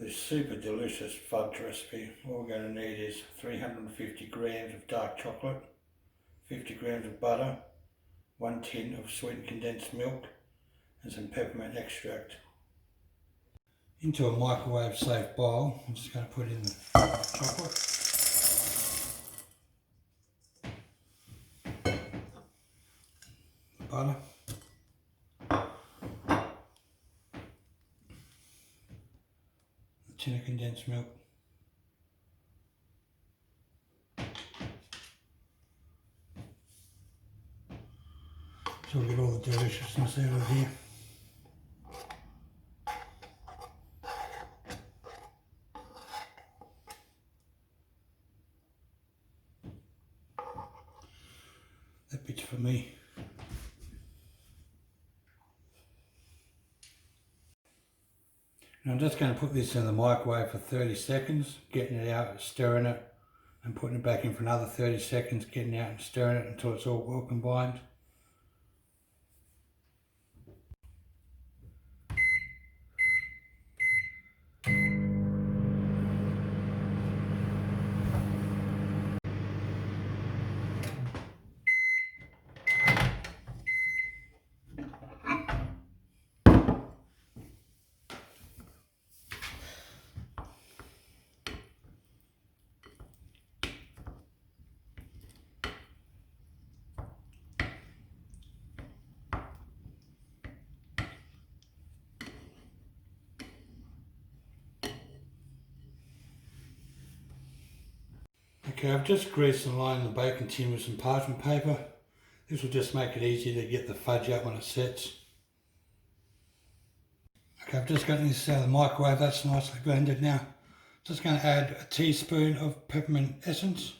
For this super delicious fudge recipe, all we're going to need is 350 grams of dark chocolate, 50 grams of butter, 1 tin of sweetened condensed milk and some peppermint extract. Into a microwave safe bowl, I'm just going to put in the chocolate, the butter, the tin of condensed milk, so we'll get all the deliciousness out of here. That bit's for me. Now I'm just going to put this in the microwave for 30 seconds, getting it out, stirring it, and putting it back in for another 30 seconds, getting it out and stirring it until it's all well combined. Okay, I've just greased and lined the baking tin with some parchment paper. This will just make it easier to get the fudge out when it sets. Okay, I've just gotten this out of the microwave, that's nicely blended now. Just going to add a teaspoon of peppermint essence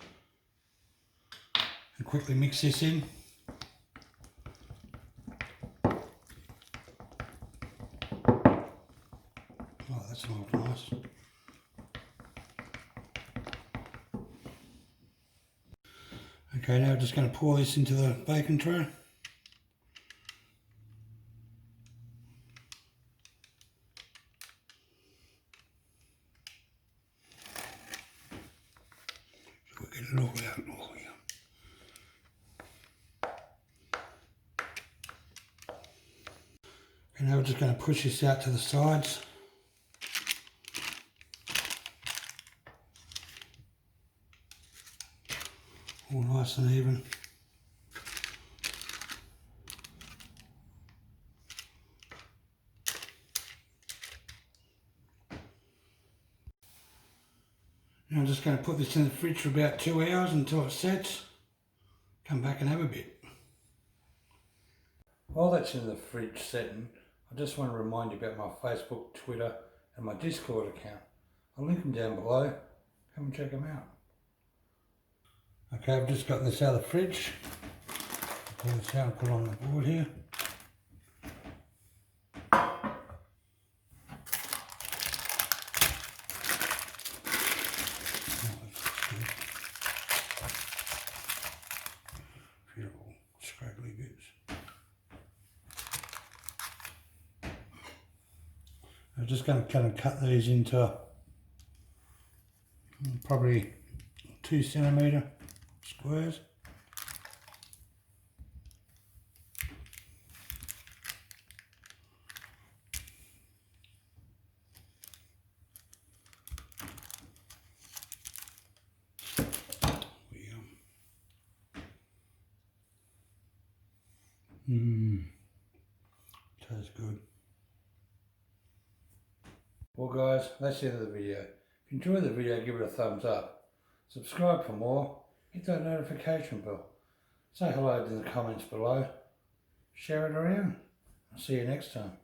and quickly mix this in. Oh, that smells nice. Okay, now we're just going to pour this into the baking tray. So we'll get it all out. Oh, yeah. Okay, now we're just going to push this out to the sides. All nice and even. Now I'm just going to put this in the fridge for about 2 hours until it sets. Come back and have a bit. While that's in the fridge setting, I just want to remind you about my Facebook, Twitter and my Discord account. I'll link them down below. Come and check them out. Okay, I've just got this out of the fridge. Pull this out and put it on the board here. Beautiful scraggly bits. I'm just going to kind of cut these into probably 2 centimetre squares. Tastes good. Well guys, that's the end of the video. If you enjoyed the video, give it a thumbs up. Subscribe for more. Hit that notification bell. Say hello in the comments below. Share it around. I'll see you next time.